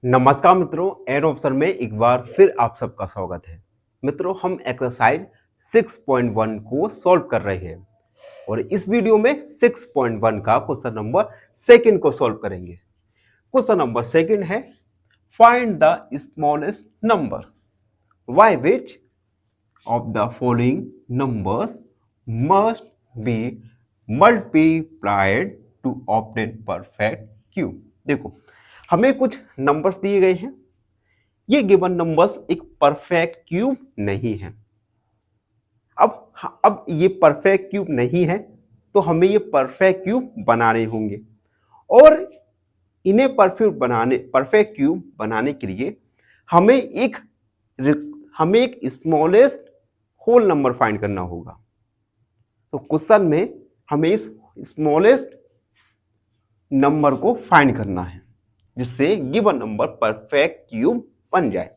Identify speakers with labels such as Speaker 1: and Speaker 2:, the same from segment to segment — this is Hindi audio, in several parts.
Speaker 1: नमस्कार मित्रों, एन ऑप्शन में एक बार फिर आप सबका स्वागत है। मित्रों, हम एक्सरसाइज 6.1 को सॉल्व कर रहे हैं और इस वीडियो में 6.1 का क्वेश्चन नंबर सेकंड को सॉल्व करेंगे। क्वेश्चन नंबर सेकंड है, find the smallest number by which of the following numbers must be multiplied to obtain perfect cube. देखो, हमें कुछ नंबर्स दिए गए हैं। ये गिवन नंबर्स एक परफेक्ट क्यूब नहीं है। अब ये परफेक्ट क्यूब नहीं है तो हमें ये परफेक्ट क्यूब बनाने होंगे और इन्हें परफेक्ट क्यूब बनाने के लिए हमें एक स्मॉलेस्ट होल नंबर फाइंड करना होगा। तो क्वेश्चन में हमें इस स्मॉलेस्ट नंबर को फाइंड करना है जिससे गिवन नंबर परफेक्ट क्यूब बन जाए।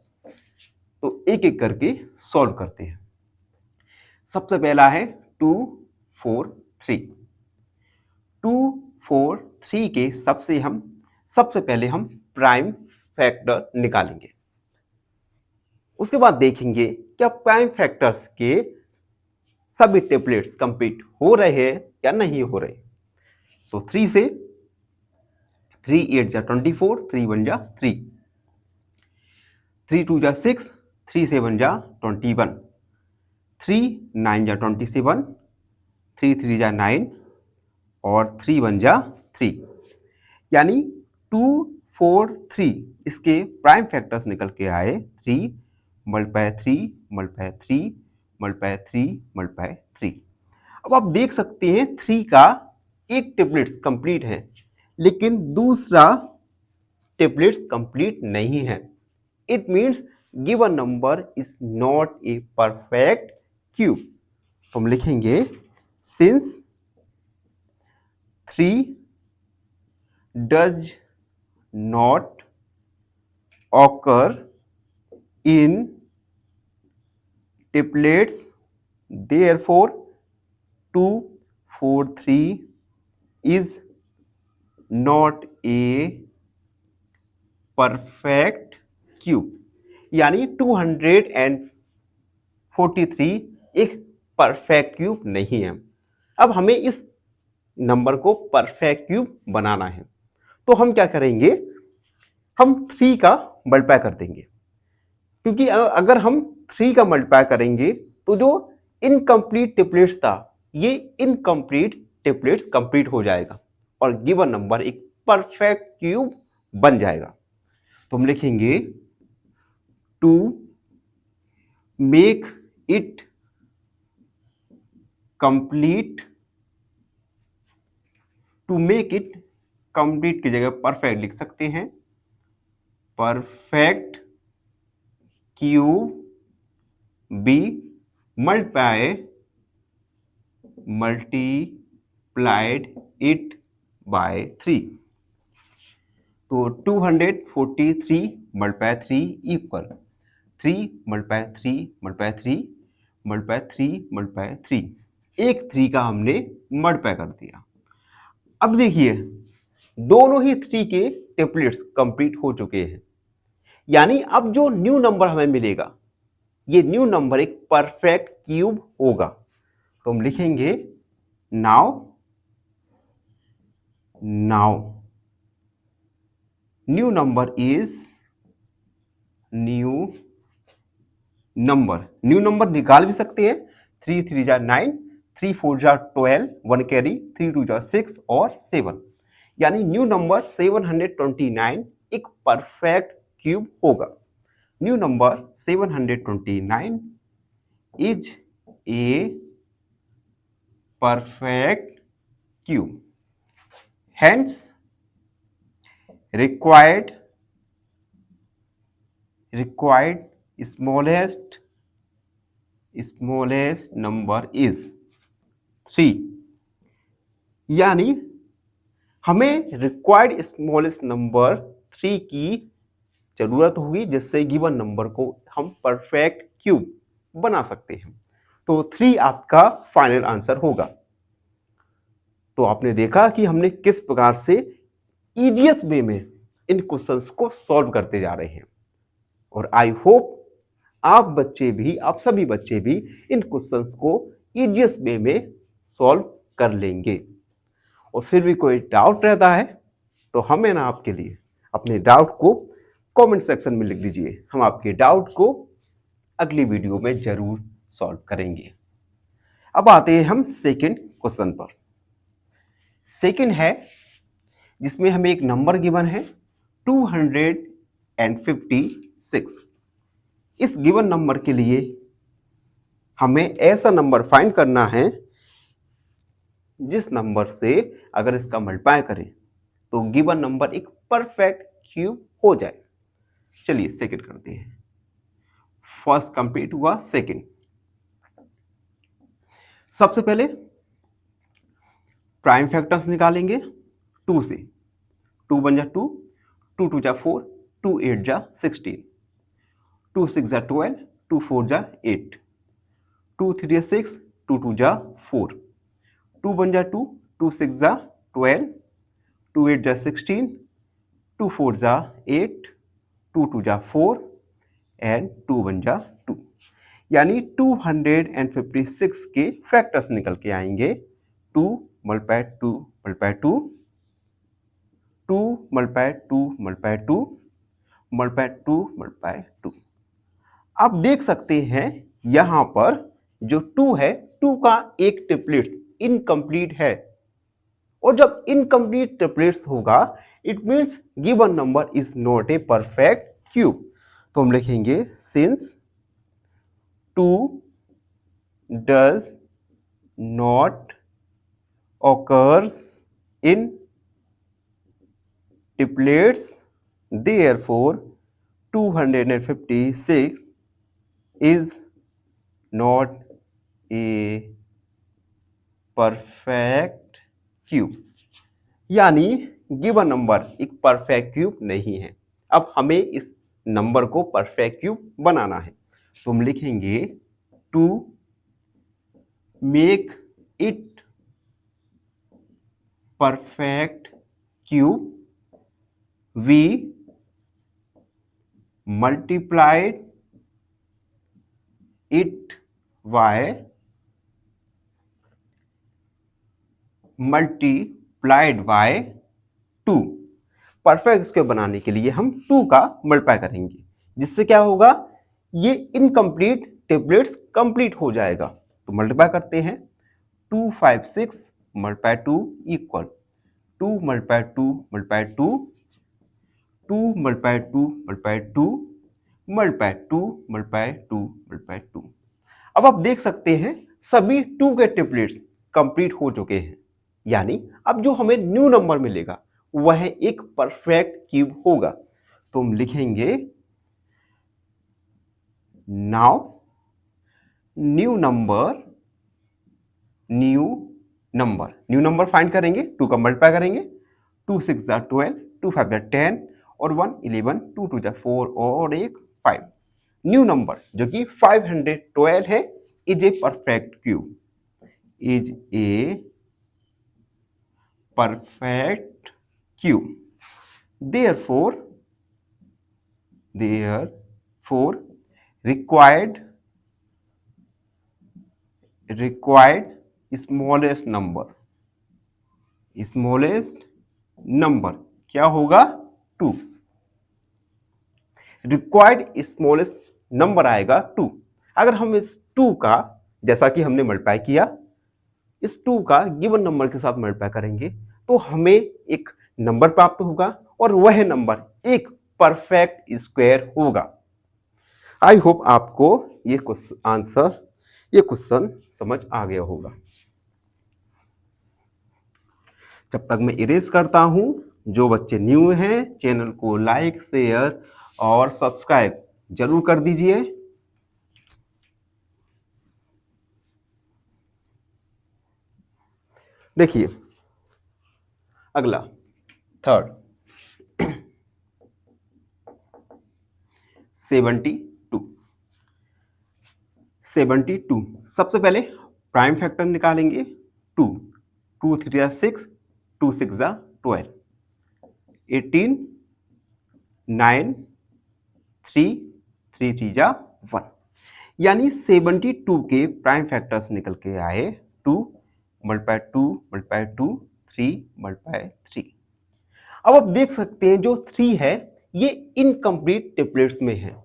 Speaker 1: तो एक एक करके सॉल्व करते हैं। सबसे पहला है 2, 4, 3। 2, 4, 3 के सबसे पहले हम प्राइम फैक्टर निकालेंगे। उसके बाद देखेंगे क्या प्राइम फैक्टर्स के सभी टेबलेट्स कंप्लीट हो रहे हैं या नहीं हो रहे। तो 3 से 3 8 जा 24, 3 1 जा 3, 3 2 जा 6, 3 7 जा 21, 3 9 जा 27, 3 3 जा 9 और 3 1 जा 3। यानी 2 4 3 इसके प्राइम फैक्टर्स निकल के आए 3 मल्टीप्लाई 3 मल्टीप्लाई 3 मल्टीप्लाई 3 मल्टीप्लाई 3। अब आप देख सकते हैं 3 का एक टेबलेट्स कंप्लीट है लेकिन दूसरा टेबलेट्स कंप्लीट नहीं है। It means given number is not a perfect cube. तो हम लिखेंगे since 3 does not occur in triplets, therefore 2 4 3 is not a perfect cube। यानी 243 एक परफेक्ट क्यूब नहीं है। अब हमें इस नंबर को परफेक्ट क्यूब बनाना है तो हम क्या करेंगे, हम 3 का मल्टीप्लाई कर देंगे क्योंकि अगर हम 3 का मल्टीप्लाई करेंगे तो जो इनकम्प्लीट टेबलेट्स था ये इनकम्प्लीट टेबलेट्स कंप्लीट हो जाएगा और गिवन नंबर एक परफेक्ट क्यूब बन जाएगा। तो हम लिखेंगे to make it complete, to make it complete की जगह परफेक्ट लिख सकते हैं, perfect cube be multiplied it by 3। तो 243 multiply 3 equal 3 multiply 3 multiply 3 multiply 3 multiply 3। एक 3 का हमने मल्टीप्लाई कर दिया। अब देखिए दोनों ही 3 के टेबलेट्स कंप्लीट हो चुके हैं। यानी अब जो न्यू नंबर हमें मिलेगा ये न्यू नंबर एक परफेक्ट क्यूब होगा। तो हम लिखेंगे now new number is new number निकाल भी सकते हैं। 3 3 जा 9, 3 4 जा 12, 1 कैरी, 3 2 जा 6 और 7। यानी न्यू नंबर 729 एक परफेक्ट क्यूब होगा। New number 729 is a perfect cube. Hence, required smallest number is 3। यानी हमें रिक्वायर्ड स्मॉलेस्ट नंबर 3 की जरूरत होगी जिससे गिवन नंबर को हम परफेक्ट क्यूब बना सकते हैं। तो 3 आपका फाइनल आंसर होगा। तो आपने देखा कि हमने किस प्रकार से ईजीएस वे में इन क्वेश्चंस को सॉल्व करते जा रहे हैं और आई होप आप सभी बच्चे भी इन क्वेश्चंस को इजीएस्ट वे में सॉल्व कर लेंगे। और फिर भी कोई डाउट रहता है तो हमें ना आपके लिए अपने डाउट को कमेंट सेक्शन में लिख दीजिए, हम आपके डाउट को अगली वीडियो में जरूर सॉल्व करेंगे। अब आते हैं हम सेकंड क्वेश्चन पर। सेकंड है जिसमें हमें एक नंबर गिवन है 256। इस गिवन नंबर के लिए हमें ऐसा नंबर फाइंड करना है जिस नंबर से अगर इसका मल्टीप्लाई करें तो गिवन नंबर एक परफेक्ट क्यूब हो जाए। चलिए सेकंड करते हैं। फर्स्ट कंप्लीट हुआ, सेकंड। सबसे पहले प्राइम फैक्टर्स निकालेंगे 2 से। 2 1 जा 2, 2 2 जा 4, 2 8 जा 16, 2 6 जा 12, 2 4 जा 8, 2 3 जा 6, 2 2 जा 4, 2 1 जा 2, 2 6 जा 12, 2 8 जा 16, 2 4 जा 8, 2 2 जा 4 एंड 2 1 जा 2। यानी 256 के फैक्टर्स निकल के आएंगे। 2 multiply 2 multiply 2, 2 multiply 2 multiply 2 multiply 2 multiply 2। आप देख सकते हैं यहां पर जो 2 है, 2 का एक ट्रिपलेट इनकम्प्लीट है और जब इनकम्प्लीट ट्रिपलेट्स होगा it means given number is not a perfect cube. तो हम लिखेंगे since 2 does not occurs in triplets, therefore 256 is not a perfect cube। यानी गिवन नंबर एक परफेक्ट क्यूब नहीं है। अब हमें इस नंबर को परफेक्ट क्यूब बनाना है तो हम लिखेंगे to make it perfect cube we multiplied it by multiplied by 2। Perfect square बनाने के लिए हम 2 का मल्टीप्लाई करेंगे जिससे क्या होगा, ये इनकम्प्लीट टेबलेट्स कंप्लीट हो जाएगा। तो मल्टीप्लाई करते हैं 256 multiply 2 equal 2 multiply 2 multiply 2, 2 multiply 2 multiply 2 multiply 2 multiply 2 multiply 2। अब आप देख सकते हैं सभी 2 के ट्रिपलेट्स कंप्लीट हो चुके हैं। यानी अब जो हमें न्यू नंबर मिलेगा वह एक परफेक्ट क्यूब होगा। तो हम लिखेंगे नाउ न्यू नंबर फाइंड करेंगे, 2 का मल्टीप्लाई करेंगे, 2 6 जा 12, 2 5 जा 10 और 1 11, 2 2 जा 4 और 1 5। न्यू नंबर जो कि 512 है is a perfect cube, is a perfect cube. therefore required smallest number क्या होगा, 2। रिक्वायर्ड स्मॉलेस्ट नंबर आएगा 2। अगर हम इस 2 का जैसा कि हमने मल्टीप्लाई किया, इस 2 का गिवन नंबर के साथ मल्टीप्लाई करेंगे तो हमें एक नंबर प्राप्त होगा और वह नंबर एक परफेक्ट स्क्वायर होगा। आई होप आपको ये क्वेश्चन समझ आ गया होगा। जब तक मैं इरेज करता हूं, जो बच्चे न्यू हैं चैनल को लाइक शेयर और सब्सक्राइब जरूर कर दीजिए। देखिए अगला थर्ड 72। सबसे पहले प्राइम फैक्टर निकालेंगे 2, 2 3 6, 2 6 12, 18 9 3 3 3 जा 1, यानी 72 के प्राइम फैक्टर्स निकल के आए 2 मल्टीप्लाई 2 मल्टीप्लाई 2 3 मल्टीप्लाई 3। अब आप देख सकते हैं जो 3 है ये इनकम्प्लीट ट्रिपलेट्स में है।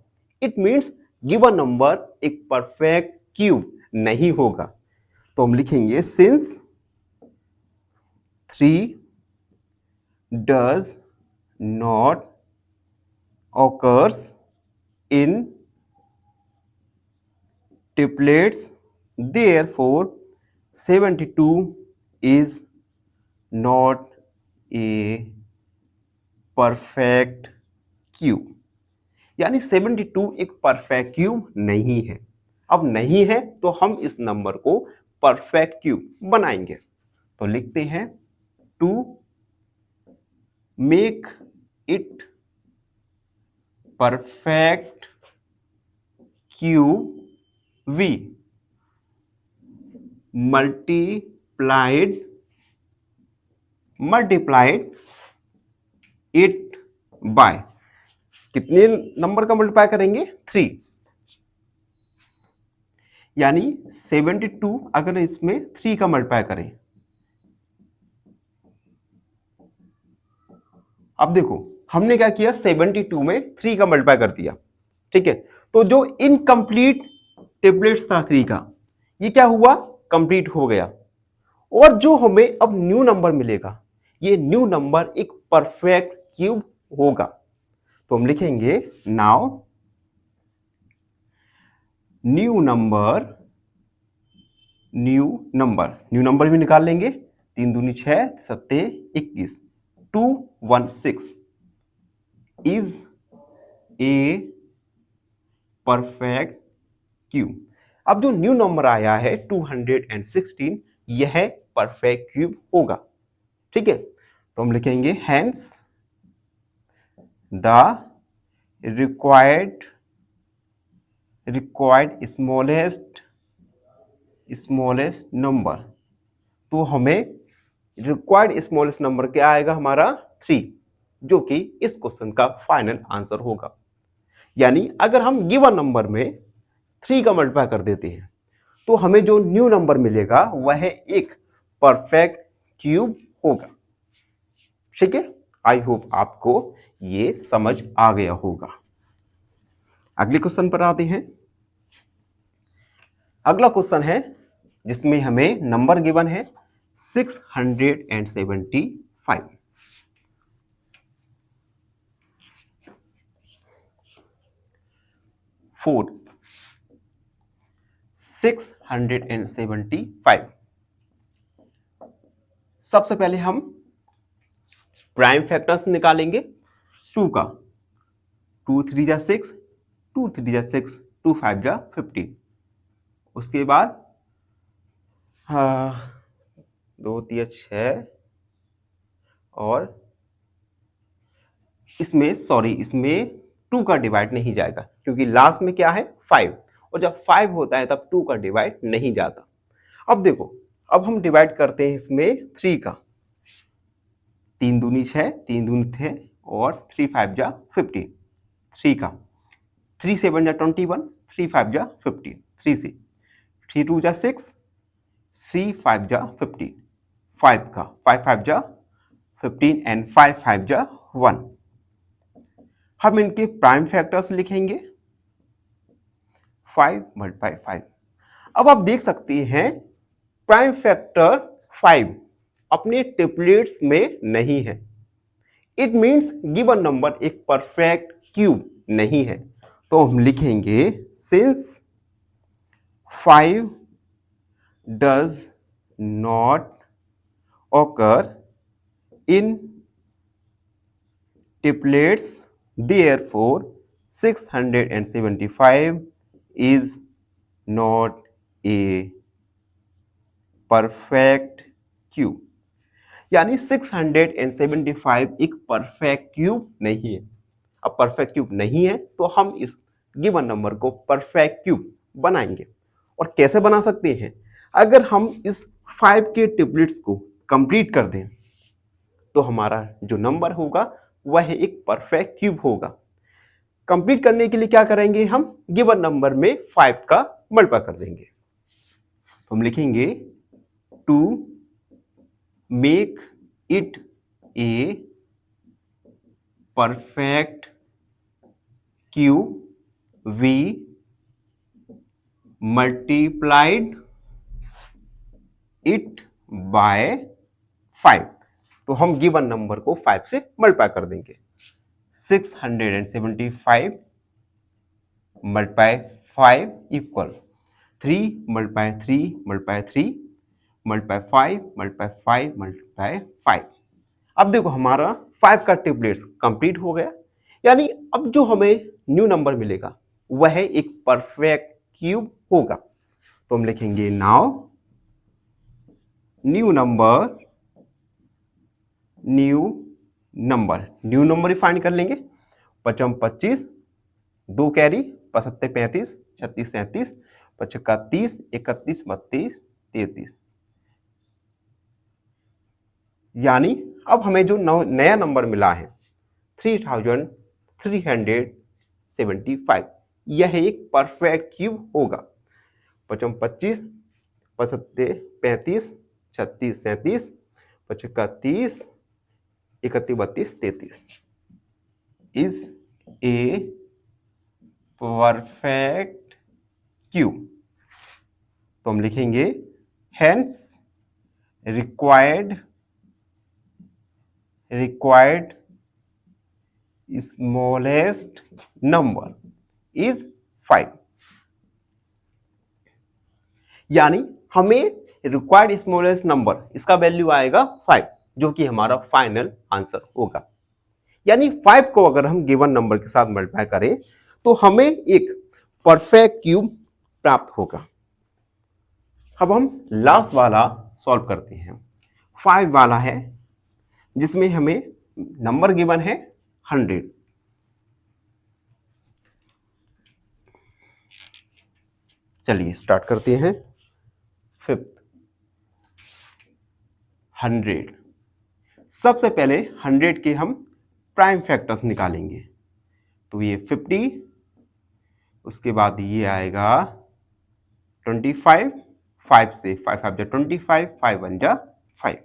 Speaker 1: इट मीन्स गिवन नंबर एक परफेक्ट क्यूब नहीं होगा। तो हम लिखेंगे since 3 does not occurs in triplets, therefore 72 is not a perfect cube। यानी 72 एक परफेक्ट क्यूब नहीं है। अब नहीं है तो हम इस नंबर को परफेक्ट क्यूब बनाएंगे। तो लिखते हैं to make it perfect cube we multiplied it by, कितने नंबर का मल्टीप्लाई करेंगे 3, यानी 72 अगर इसमें 3 का मल्टीप्लाई करें, अब देखो हमने क्या किया 72 में 3 का मल्टीप्लाई कर दिया, ठीक है। तो जो इनकम्प्लीट ट्रिपलेट्स था 3 का ये क्या हुआ कंप्लीट हो गया, और जो हमें अब न्यू नंबर मिलेगा ये न्यू नंबर एक परफेक्ट क्यूब होगा। तो हम लिखेंगे नाउ न्यू नंबर भी निकाल लेंगे, 3 दूनी 6 सत्ते 21 216 इज ए परफेक्ट क्यूब। अब जो न्यू नंबर आया है 216 यह परफेक्ट क्यूब होगा, ठीक है। तो हम लिखेंगे hence the required smallest number. तो हमें रिक्वायर्ड स्मॉलेस्ट नंबर क्या आएगा हमारा 3, जो कि इस क्वेश्चन का फाइनल आंसर होगा। यानी अगर हम गिवन नंबर में 3 का मल्टीप्लाई कर देते हैं तो हमें जो न्यू नंबर मिलेगा वह एक परफेक्ट क्यूब होगा, ठीक है। आई होप आपको ये समझ आ गया होगा। अगले क्वेश्चन पर आते हैं। अगला क्वेश्चन है जिसमें हमें नंबर गिवन है 675। फोर्थ 675। सबसे पहले हम प्राइम फैक्टर्स निकालेंगे 2 का, 2 3 जा 6, 2 3 जा 6, 2 5 जा 15। उसके बाद 2 3 6 और इसमें 2 का डिवाइड नहीं जाएगा क्योंकि लास्ट में क्या है 5, और जब 5 होता है तब 2 का डिवाइड नहीं जाता। अब देखो अब हम डिवाइड करते हैं इसमें 3 का, 3 दूनी 6, 3 दूनी थे और 3 5 जा 15, 3 का 3 7 जा 21, 3 5 जा 15, 3 से 3 2 जा 6, 3 5 जा 15, 5 का 5 5 जा 15 एंड 5 5 जा 1। हम इनके प्राइम फैक्टर्स लिखेंगे 5 मल्टीप्लाई 5। अब आप देख सकते हैं प्राइम फैक्टर 5 अपने ट्रिपलेट्स में नहीं है। इट मीन्स गिवन नंबर एक परफेक्ट क्यूब नहीं है। तो हम लिखेंगे since 5 does not occur in triplets, therefore 675 is not a perfect cube। यानी 675 एक परफेक्ट क्यूब नहीं है। अब परफेक्ट क्यूब नहीं है तो हम इस गिवन नंबर को परफेक्ट क्यूब बनाएंगे। और कैसे बना सकते हैं, अगर हम इस 5 के ट्रिपलेट्स को कंप्लीट कर दें तो हमारा जो नंबर होगा वह एक परफेक्ट क्यूब होगा। कंप्लीट करने के लिए क्या करेंगे, हम गिवन नंबर में 5 का मल्टीप्लाई कर देंगे। तो हम लिखेंगे to make it a perfect cube we multiplied it by 5। तो हम गिवन नंबर को 5 से मल्टीप्लाई कर देंगे। 675 multiply 5 equal 3 multiply 3 multiply 3 multiply 5 multiply 5 multiply 5। अब देखो हमारा 5 का ट्रिपलेट्स कंप्लीट हो गया, यानी अब जो हमें न्यू नंबर मिलेगा वह एक परफेक्ट क्यूब होगा। तो हम लिखेंगे नाउ न्यू नंबर ही फाइंड कर लेंगे। 55 25, 2 कैरी, 75 35, 36 37, 55 30, 31 32, 33। यानी अब हमें जो नया नंबर मिला है 3375, यह एक परफेक्ट क्यूब होगा। 55 25, 75 35, 36 37, 55 30, 31 32, 33 इज ए परफेक्ट क्यूब। तो हम लिखेंगे hence required smallest number is 5। यानी हमें रिक्वायर्ड स्मॉलेस्ट नंबर, इसका वैल्यू आएगा 5, जो कि हमारा फाइनल आंसर होगा। यानी 5 को अगर हम गिवन नंबर के साथ मल्टीप्लाई करें तो हमें एक परफेक्ट क्यूब प्राप्त होगा। अब हम लास्ट वाला सॉल्व करते हैं। 5 वाला है जिसमें हमें नंबर गिवन है 100। चलिए स्टार्ट करते हैं। 5 100। सबसे पहले 100 के हम प्राइम फैक्टर्स निकालेंगे। तो ये 50, उसके बाद ये आएगा 25, 5 से 5 5 जा 25, 5 1 जा 5।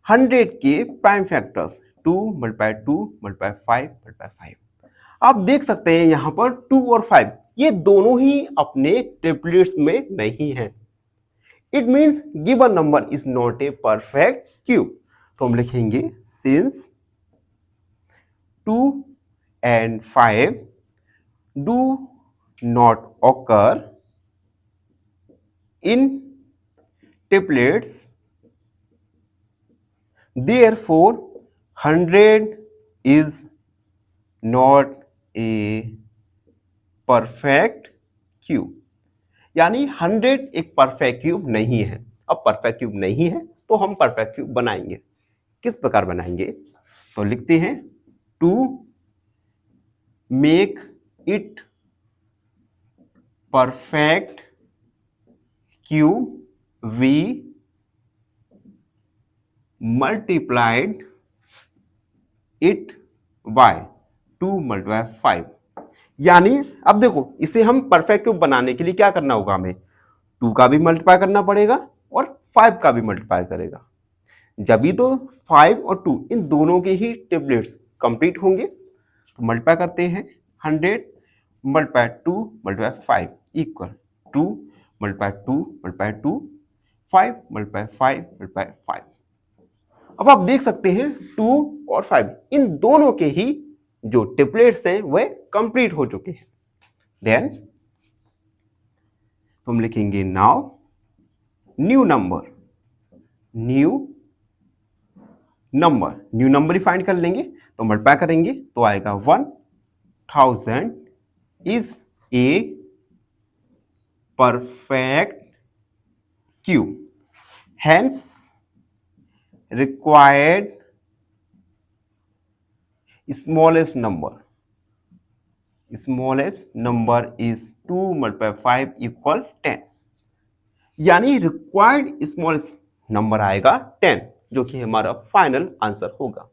Speaker 1: 100 के prime factors 2 multiply 2 multiply 5 multiply 5। आप देख सकते हैं यहां पर 2 और 5 ये दोनों ही अपने ट्रिपलेट्स में नहीं है। It means given number is not a perfect cube. तो हम लिखेंगे since 2 and 5 do not occur in triplets, therefore 100 is not a perfect cube। यानी 100 एक परफेक्ट क्यूब नहीं है। अब परफेक्ट क्यूब नहीं है तो हम परफेक्ट क्यूब बनाएंगे। किस प्रकार बनाएंगे, तो लिखते हैं to make it perfect cube we multiplied it by 2 multiply 5। यानी अब देखो इसे हम परफेक्ट क्यूब बनाने के लिए क्या करना होगा, हमें 2 का भी मल्टीप्लाई करना पड़ेगा और 5 का भी मल्टीप्लाई करेगा। जब भी तो 5 और 2 इन दोनों के ही ट्रिपलेट्स कंप्लीट होंगे। तो मल्टीप्लाई करते हैं 100 multiply 2 multiply 5 equal 2 multiply 2 multiply 2 5 multiply 5 multiply 5। अब आप देख सकते हैं 2 और 5 इन दोनों के ही जो ट्रिपलेट्स हैं वह कंप्लीट हो चुके हैं। देन तो हम लिखेंगे नाउ न्यू नंबर ही फाइंड कर लेंगे। तो मल्टीप्लाई करेंगे तो आएगा 1000 is a perfect cube, hence required smallest number is 2 multiply 5 equal 10। यानी रिक्वायर्ड स्मॉलेस्ट नंबर आएगा 10, जो कि हमारा फाइनल आंसर होगा।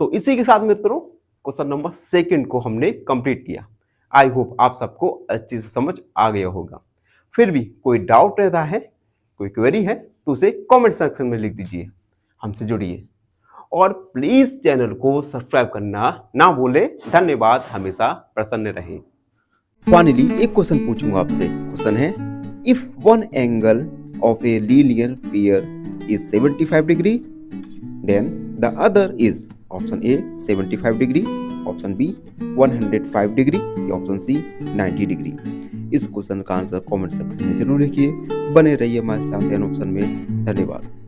Speaker 1: तो इसी के साथ मित्रों क्वेश्चन नंबर 2 को हमने कंप्लीट किया। आई होप आप सबको अच्छी से समझ आ गया होगा। फिर भी कोई डाउट रहता है, कोई क्वेरी है तो उसे कमेंट सेक्शन में लिख दीजिए, हमसे जुड़िए और प्लीज चैनल को सब्सक्राइब करना ना भूलें। धन्यवाद, हमेशा प्रसन्न रहें। फाइनली एक क्वेश्चन पूछूंगा आपसे। क्वेश्चन है, if one angle of a linear pair is 75 degree then the other is option A 75 degree, option B 105 degree या ऑप्शन सी 90 डिग्री। इस क्वेश्चन का आंसर कमेंट सेक्शन में जरूर लिखिए। बने रहिए हमारे साथ ऑप्शन में। धन्यवाद।